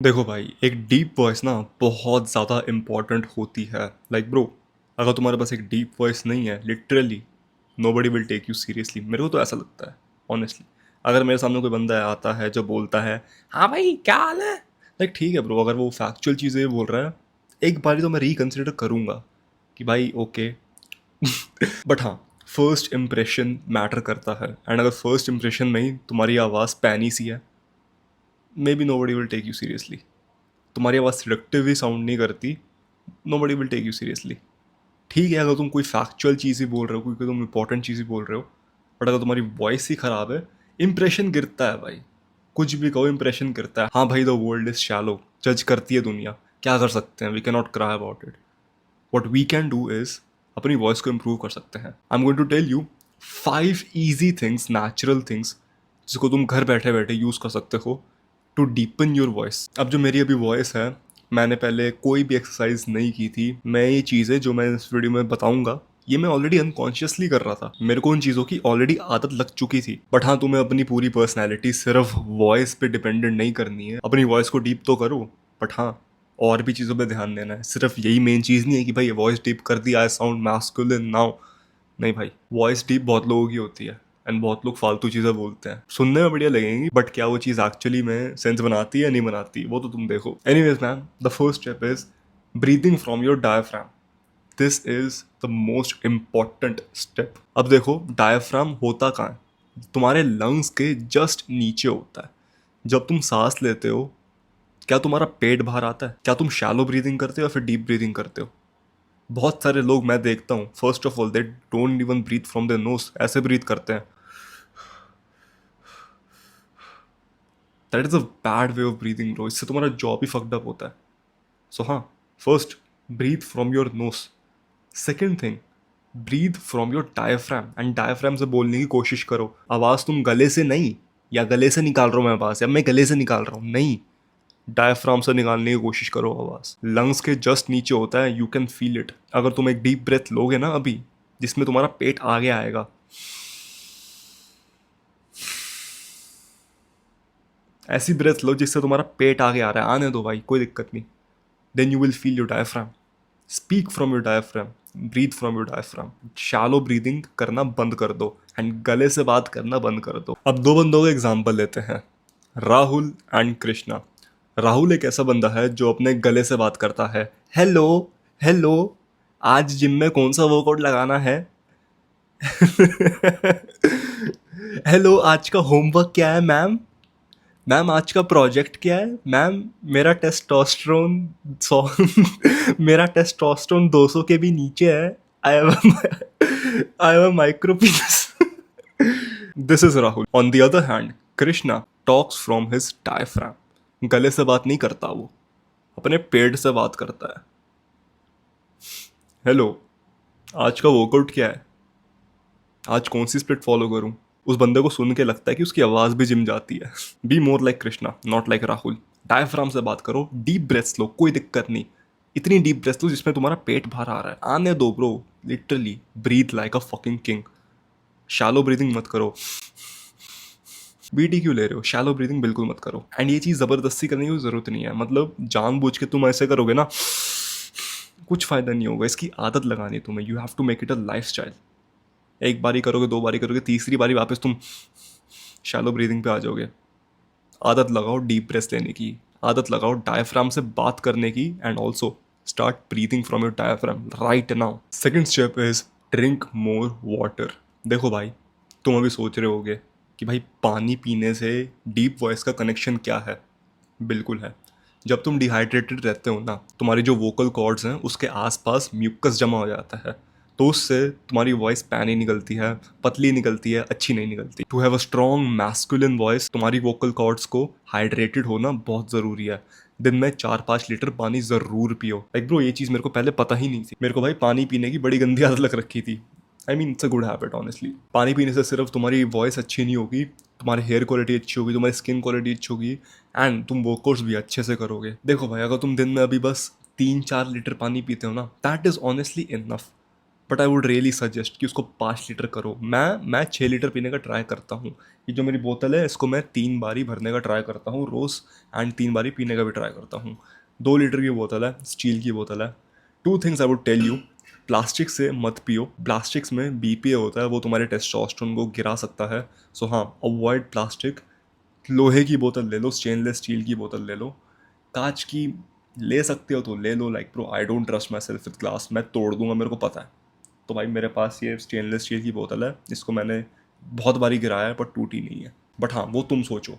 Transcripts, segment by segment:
देखो भाई, एक डीप वॉइस ना बहुत ज़्यादा इम्पॉर्टेंट होती है। लाइक ब्रो, अगर तुम्हारे पास एक डीप वॉइस नहीं है, literally nobody will take you seriously. मेरे को तो ऐसा लगता है ऑनेस्टली। अगर मेरे सामने कोई बंदा आता है जो बोलता है हाँ भाई क्या हाल है, लाइक ठीक है ब्रो, अगर वो फैक्चुअल चीज़ें बोल रहा है एक बारी तो मैं रिकन्सिडर करूँगा कि भाई ओके। बट हाँ, फर्स्ट इम्प्रेशन मैटर करता है, एंड अगर फर्स्ट इम्प्रेशन में ही तुम्हारी आवाज़ पैनी सी है, maybe nobody will take you seriously. तुम्हारी आवाज़ सिलेक्टिव ही साउंड नहीं करती, nobody will take you seriously. ठीक है, अगर तुम कोई फैक्चुअल चीज़ ही बोल रहे हो, कोई तुम इंपॉर्टेंट चीज़ ही बोल रहे हो, बट अगर तुम्हारी वॉइस ही ख़राब है, इंप्रेशन गिरता है भाई। कुछ भी कहो, इंप्रेशन गिरता है। हाँ भाई, द वर्ल्ड इज शैलो, जज करती है दुनिया, क्या कर सकते हैं, we can not cry about it. What we can do is अपनी वॉइस को इम्प्रूव कर सकते हैं। I am going to tell you 5 easy things, natural things, जिसको तुम घर बैठे बैठे यूज़ कर सकते हो टू डीपन योर वॉइस। अब जो मेरी अभी वॉइस है, मैंने पहले कोई भी एक्सरसाइज नहीं की थी। मैं ये चीज़ें जो मैं इस वीडियो में बताऊंगा, ये मैं ऑलरेडी अनकॉन्शियसली कर रहा था। मेरे को उन चीज़ों की ऑलरेडी आदत लग चुकी थी। बट हाँ, तुम्हें अपनी पूरी पर्सनैलिटी सिर्फ वॉइस पे डिपेंडेंट नहीं करनी है। अपनी वॉइस को डीप तो करो, बट हाँ, और भी चीज़ों पे ध्यान देना है। सिर्फ यही मेन चीज़ नहीं है कि भाई वॉइस डीप कर दी, आई साउंड मैस्कुलिन नाउ। नहीं भाई, वॉइस डीप बहुत लोगों की होती है, एंड बहुत लोग फालतू चीज़ें बोलते हैं, सुनने में बढ़िया लगेंगी, बट क्या वो चीज़ एक्चुअली में सेंस बनाती है या नहीं बनाती, वो तो तुम देखो। Anyways ma'am, the first step is breathing from your diaphragm. This is the most important step. अब देखो, डायफ्राम होता कहाँ है? तुम्हारे लंग्स के जस्ट नीचे होता है। जब तुम सांस लेते हो, क्या तुम्हारा पेट बाहर आता है? क्या तुम शैलो ब्रीदिंग करते हो या फिर डीप ब्रीदिंग करते हो? बहुत सारे लोग मैं देखता हूँ, first of all they don't even breathe from the nose, ऐसे ब्रीथ करते हैं। That is a bad way of breathing bro, इससे तुम्हारा जॉब ही फक्ड अप होता है। सो हाँ, first breathe from your nose. Second thing, breathe from your diaphragm, and diaphragm से बोलने की कोशिश करो। आवाज़ तुम गले से नहीं, या गले से निकाल रहा हूँ मैं आवाज़, या मैं गले से निकाल रहा हूँ, नहीं, डायफ्राम से निकालने की कोशिश करो आवाज़। लंग्स के जस्ट नीचे होता है, यू कैन फील इट। अगर तुम एक डीप ब्रेथ लोगे ना अभी, जिसमें तुम्हारा पेट आगे आएगा, ऐसी ब्रेथ लो जिससे तुम्हारा पेट आगे आ रहा है, आने दो भाई, कोई दिक्कत नहीं। Then you will feel your diaphragm. Speak from your diaphragm, breathe from your diaphragm. Shallow breathing करना बंद कर दो, एंड गले से बात करना बंद कर दो। अब दो बंदों का एग्जाम्पल लेते हैं, राहुल एंड कृष्णा। राहुल एक ऐसा बंदा है जो अपने गले से बात करता है। हेलो, हेलो, आज जिम में कौन सा वर्कआउट लगाना है? हेलो, आज का होमवर्क क्या है मैम? मैम, आज का प्रोजेक्ट क्या है मैम? मेरा टेस्टोस्टेरोन 100 मेरा टेस्टोस्टेरोन 200 के भी नीचे है। I have I have a micro पीनस। This is Rahul. On the other hand, Krishna talks from his diaphragm. गले से बात नहीं करता वो, अपने पेट से बात करता है। हेलो, आज का वर्कआउट क्या है? आज कौन सी स्प्लिट फॉलो करूं? उस बंदे को सुन के लगता है कि उसकी आवाज भी जिम जाती है। Be more like Krishna, not like Rahul. Diaphragm से बात करो, डीप ब्रेथ्स लो, कोई दिक्कत नहीं। इतनी डीप ब्रेथ्स लो जिसमें तुम्हारा पेट बाहर आ रहा है, आने दो bro. Literally breathe like a fucking king. Shallow breathing मत करो। बीटी क्यों ले रहे हो? शैलो ब्रीदिंग बिल्कुल मत करो। एंड ये चीज़ ज़बरदस्ती करने की जरूरत नहीं है, मतलब जानबूझ के तुम ऐसे करोगे ना, कुछ फायदा नहीं होगा। इसकी आदत लगानी है तुम्हें, you have to make it a lifestyle. एक बारी करोगे, दो बारी करोगे, तीसरी बारी वापस तुम शैलो ब्रीदिंग पे आ जाओगे। आदत लगाओ डीप ब्रेथ लेने की, आदत लगाओ डायफ्राम से बात करने की, and also start breathing from your diaphragm right now. Second step is drink more water. देखो भाई, तुम अभी सोच रहे होगे कि भाई पानी पीने से डीप वॉइस का कनेक्शन क्या है? बिल्कुल है। जब तुम डिहाइड्रेटेड रहते हो ना, तुम्हारी जो वोकल कॉर्ड्स हैं उसके आसपास म्यूकस जमा हो जाता है, तो उससे तुम्हारी वॉइस पैनी निकलती है, पतली निकलती है, अच्छी नहीं निकलती। To have a strong masculine voice, तुम्हारी वोकल कॉर्ड्स को हाइड्रेटेड होना बहुत ज़रूरी है। दिन में 4-5 लीटर पानी ज़रूर पियो। लाइक ब्रो, ये चीज़ मेरे को पहले पता ही नहीं थी। मेरे को भाई पानी पीने की बड़ी गंदी आदत लग रखी थी। I mean it's a good habit honestly. पानी पीने से सिर्फ तुम्हारी वॉइस अच्छी नहीं होगी, तुम्हारी हेयर क्वालिटी अच्छी होगी, तुम्हारी स्किन क्वालिटी अच्छी होगी, एंड तुम वर्कआउट्स भी अच्छे से करोगे। देखो भाई, अगर तुम दिन में अभी बस 3-4 लीटर पानी पीते हो ना, that is honestly enough. But I would really suggest कि उसको 5 लीटर करो। मैं 6 लीटर पीने का ट्राई करता हूँ। ये जो मेरी बोतल है इसको मैं 3 बार ही भरने का ट्राई करता हूँ रोज़, एंड 3 बार ही पीने का भी ट्राई करता हूँ। 2 लीटर की बोतल है, स्टील की बोतल है। 2 things I would tell you, plastic से मत पियो। प्लास्टिक्स में बीपीए होता है, वो तुम्हारे टेस्टोस्टेरोन को गिरा सकता है। सो हाँ, अवॉइड प्लास्टिक। लोहे की बोतल ले लो, स्टेनलेस स्टील की बोतल ले लो। कांच की ले सकते हो तो ले लो। Like bro, I don't trust myself with glass, मैं तोड़ दूंगा, मेरे को पता है। तो भाई मेरे पास ये स्टेनलेस स्टील की बोतल है, इसको मैंने बहुत बारी गिराया है पर टूटी नहीं है। बट हाँ, वो तुम सोचो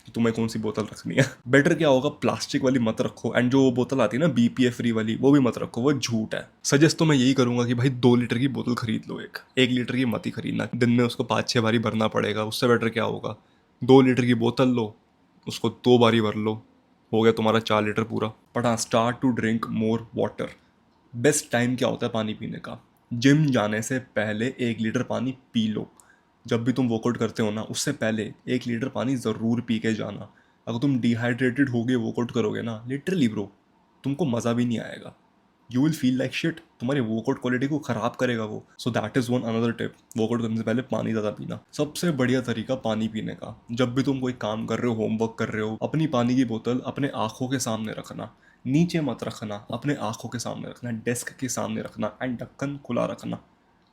कि तुम्हें कौन सी बोतल रखनी है। बेटर क्या होगा, प्लास्टिक वाली मत रखो, एंड जो बोतल आती है ना बीपीए फ्री वाली, वो भी मत रखो, वो झूठ है। सजेस्ट तो मैं यही करूंगा कि भाई 2 लीटर की बोतल खरीद लो। 1 लीटर की मत ही खरीदना, दिन में उसको 5-6 बारी भरना पड़ेगा। उससे बेटर क्या होगा, 2 लीटर की बोतल लो, उसको 2 बारी भर लो, हो गया तुम्हारा 4 लीटर पूरा। बट हाँ, start to drink more water. Best time क्या होता है पानी पीने का, जिम जाने से पहले 1 लीटर पानी पी लो। जब भी तुम वर्कआउट करते हो ना, उससे पहले 1 लीटर पानी ज़रूर पी के जाना। अगर तुम डिहाइड्रेटेड होगे वर्कआउट करोगे ना, लिटरली ब्रो, तुमको मज़ा भी नहीं आएगा। You will feel like shit, तुम्हारी वर्कआउट क्वालिटी को ख़राब करेगा वो। So that is one another tip, workout करने से पहले पानी ज़्यादा पीना। सबसे बढ़िया तरीका पानी पीने का, जब भी तुम कोई काम कर रहे हो, होमवर्क कर रहे हो, अपनी पानी की बोतल अपने आँखों के सामने रखना। नीचे मत रखना, अपने आँखों के सामने रखना, डेस्क के सामने रखना, एंड ढक्कन खुला रखना।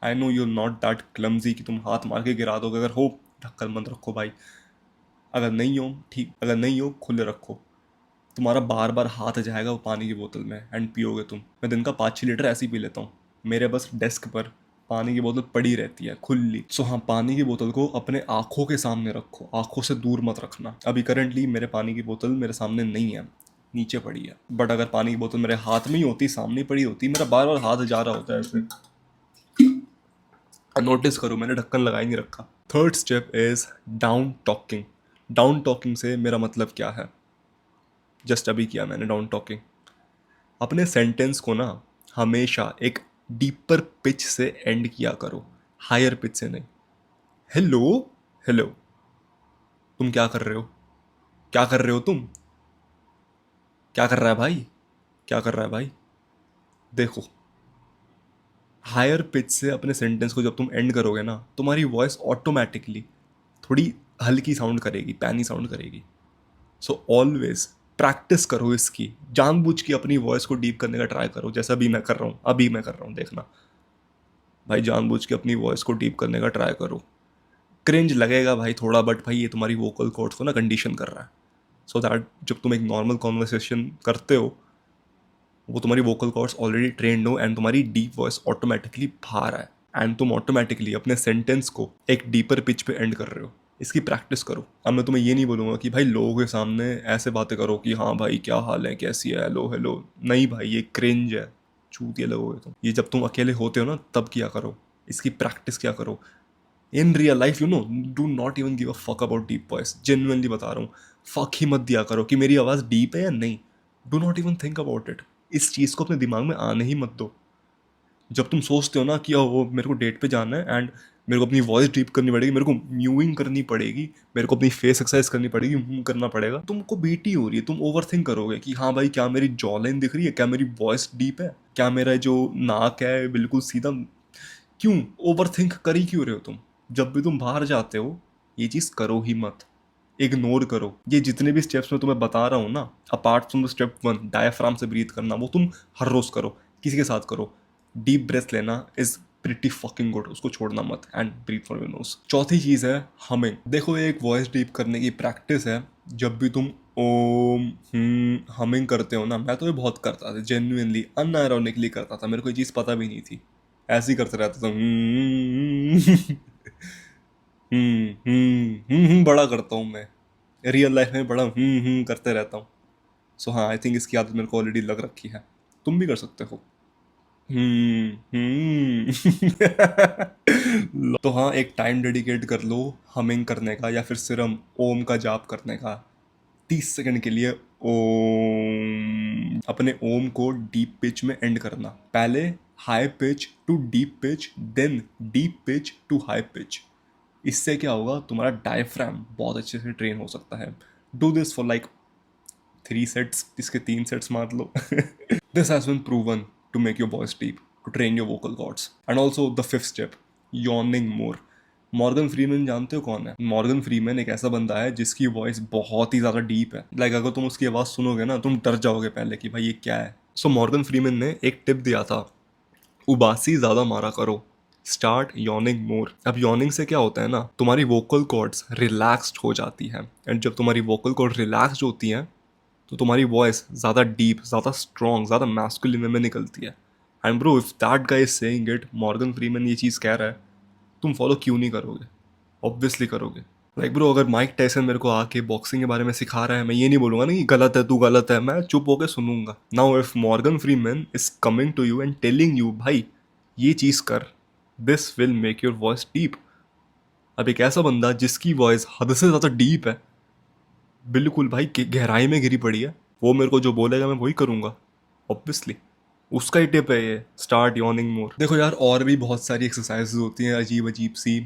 I know you not that clumsy कि तुम हाथ मार के गिरा दोगे। अगर हो, ढक्कन मत रखो भाई। अगर नहीं हो ठीक, अगर नहीं हो खुले रखो। तुम्हारा बार बार हाथ जाएगा वो पानी की बोतल में, एंड पियोगे तुम। मैं दिन का 5-6 लीटर ऐसे ही पी लेता हूँ। मेरे बस डेस्क पर पानी की बोतल पड़ी रहती है खुली। सो हाँ, पानी की बोतल को अपने आँखों के सामने रखो, आँखों से दूर मत रखना। अभी करंटली मेरे पानी की बोतल मेरे सामने नहीं है, नीचे पड़ी है। बट अगर पानी की बोतल मेरे हाथ में ही होती, सामने पड़ी होती, मेरा बार बार हाथ जा रहा होता है ऐसे। नोटिस करो, मैंने ढक्कन लगा ही नहीं रखा। Third step is down talking. Down talking से मेरा मतलब क्या है, जस्ट अभी किया मैंने डाउन टॉकिंग। अपने सेंटेंस को ना हमेशा एक डीपर पिच से एंड किया करो, हायर पिच से नहीं। हेलो, हेलो, तुम क्या कर रहे हो, क्या कर रहे हो तुम, क्या कर रहा है भाई, क्या कर रहा है भाई। देखो, हायर पिच से अपने सेंटेंस को जब तुम एंड करोगे ना, तुम्हारी वॉइस ऑटोमेटिकली थोड़ी हल्की साउंड करेगी, पैनी साउंड करेगी। सो ऑलवेज प्रैक्टिस करो इसकी, जानबूझ के अपनी वॉइस को डीप करने का ट्राई करो, जैसा अभी मैं कर रहा हूँ, अभी मैं कर रहा हूँ, देखना भाई, जानबूझ के अपनी वॉइस को डीप करने का ट्राई करो। क्रिंज लगेगा भाई थोड़ा, बट भाई ये तुम्हारी वोकल कॉर्ड्स को ना कंडीशन कर रहा है। सो दैट जब तुम एक नॉर्मल कॉन्वर्सेशन करते हो, वो तुम्हारी वोकल कॉर्ड्स ऑलरेडी ट्रेंड हो, एंड तुम्हारी डीप वॉइस ऑटोमेटिकली बाहर आए, एंड तुम ऑटोमेटिकली अपने सेंटेंस को एक डीपर पिच पे एंड कर रहे हो। इसकी प्रैक्टिस करो। अब मैं तुम्हें ये नहीं बोलूँगा कि भाई लोगों के सामने ऐसे बातें करो कि हाँ भाई क्या हाल है, कैसी है, हेलो हेलो। नहीं भाई, ये क्रिंज है, चूतिया लगोगे तुम। ये जब तुम अकेले होते हो ना, तब किया करो, इसकी प्रैक्टिस किया करो। In real life, you know, do not even give a fuck about deep voice. Genuinely बता रहा हूँ, फक ही मत दिया करो कि मेरी आवाज़ डीप है या नहीं। Do not even think about it. इस चीज़ को अपने दिमाग में आने ही मत दो। जब तुम सोचते हो ना कि वो मेरे को डेट पे जाना है, एंड मेरे को अपनी वॉइस डीप करनी पड़ेगी, मेरे को म्यूइंग करनी पड़ेगी, मेरे को अपनी फेस एक्सरसाइज करनी पड़ेगी, करना पड़ेगा, तुमको बीटी हो रही है, तुम ओवर थिंक करोगे कि हाँ भाई क्या मेरी जॉ लाइन दिख रही है, क्या मेरी वॉइस डीप है, क्या मेरा जो नाक है बिल्कुल सीधा। क्यों ओवर थिंक कर ही क्यों रहे हो तुम। जब भी तुम बाहर जाते हो, ये चीज़ करो ही मत, इग्नोर करो। ये जितने भी स्टेप्स मैं तुम्हें बता रहा हूँ ना, apart from the step 1 diaphragm से ब्रीथ करना, वो तुम हर रोज करो, किसी के साथ करो। डीप ब्रेथ लेना इज प्रिटी फकिंग गुड, उसको छोड़ना मत, and breathe from your nose. चौथी चीज़ है हमिंग। देखो, ये एक वॉइस डीप करने की प्रैक्टिस है। जब भी तुम ओम हमिंग करते हो ना, मैं तो ये बहुत करता था, जेन्युइनली अनआयरोनिकली करता था, मेरे को ये चीज़ पता भी नहीं थी, ऐसे ही करते रहता था। बड़ा करता हूँ मैं, रियल लाइफ में बड़ा करते रहता हूँ। सो हाँ, आई थिंक इसकी आदत मेरे को ऑलरेडी लग रखी है। तुम भी कर सकते हो। तो हाँ, एक टाइम डेडिकेट कर लो हमिंग करने का, या फिर सिर्फ ओम का जाप करने का। 30 सेकंड के लिए ओम, अपने ओम को डीप पिच में एंड करना। पहले high pitch to deep pitch, then deep pitch to high pitch. इससे क्या होगा, तुम्हारा डायफ्राम बहुत अच्छे से ट्रेन हो सकता है। Do this for like 3 sets, इसके 3 सेट्स मार लो। This has been proven to make your voice deep. to train your vocal cords. And also the fifth step, yawning more. Morgan Freeman जानते हो कौन है? मॉर्गन फ्रीमैन एक ऐसा बंदा है जिसकी वॉइस बहुत ही ज़्यादा डीप है. लाइक अगर तुम उसकी आवाज़ सुनोगे ना तुम डर जाओगे पहले कि भाई ये क्या है. सो मॉर्गन फ्रीमैन ने एक टिप दिया था, उबासी ज़्यादा मारा करो, स्टार्ट यॉर्निंग मोर. अब यॉर्निंग से क्या होता है ना, तुम्हारी वोकल कॉर्ड्स रिलैक्स्ड हो जाती हैं. एंड जब तुम्हारी वोकल कॉर्ड रिलैक्स्ड होती हैं तो तुम्हारी वॉइस ज़्यादा डीप, ज़्यादा स्ट्रॉन्ग, ज़्यादा मैस्कुलिन में निकलती है. And bro if that guy is saying it, Morgan Freeman ये चीज़ कह रहा है, तुम फॉलो क्यों नहीं करोगे? ऑब्वियसली करोगे. लाइक ब्रो अगर माइक टायसन मेरे को आके बॉक्सिंग के बारे में सिखा रहा है, मैं ये नहीं बोलूंगा ना कि गलत है, तू गलत है, मैं चुप होकर सुनूंगा. Now if Morgan Freeman is coming to you and telling you भाई ये चीज़ कर, this will make your voice deep. अब एक ऐसा बंदा जिसकी वॉइस हद से ज़्यादा डीप है, बिल्कुल भाई गहराई में गिरी पड़ी है, वो मेरे को जो बोलेगा मैं वही करूँगा ऑब्वियसली. उसका ही टिप है ये, स्टार्ट यॉर्निंग मोर. देखो यार और भी बहुत सारी एक्सरसाइजेज होती हैं अजीब अजीब सी,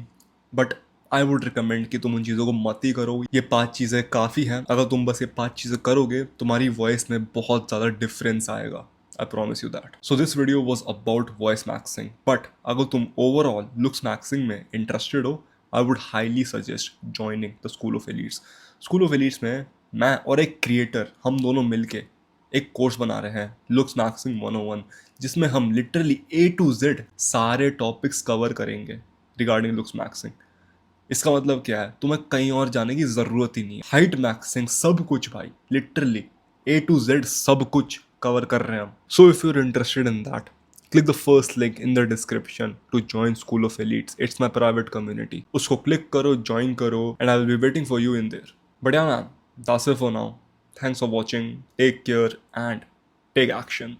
बट आई वुड रिकमेंड कि तुम उन चीज़ों को मत ही करो. ये 5 चीज़ें काफ़ी हैं. अगर तुम बस ये 5 चीज़ें करोगे तुम्हारी वॉइस में बहुत ज़्यादा डिफरेंस आएगा. I promise you that. So this video was about voice maxing, but अगर तुम ओवरऑल लुक्स मैक्सिंग में इंटरेस्टेड हो, I would highly suggest joining the school of elites. School of elites में मैं और एक क्रिएटर, हम दोनों मिलके एक कोर्स बना रहे हैं, लुक्स मैक्सिंग 101, जिसमें हम लिटरली A to Z सारे टॉपिक्स कवर करेंगे रिगार्डिंग लुक्स मैक्सिंग. इसका मतलब क्या है, तुम्हें कहीं और जाने की ज़रूरत ही नहीं है. हाइट मैक्सिंग सब कुछ भाई, लिटरली A to Z सब कुछ कवर कर रहे हैं हम. So if you are interested in that, click the first link in the description to join School of Elites. It's my private community. उसको click करो, join करो, and I will be waiting for you in there. But yeah man, that's it for now. Thanks for watching. Take care and take action.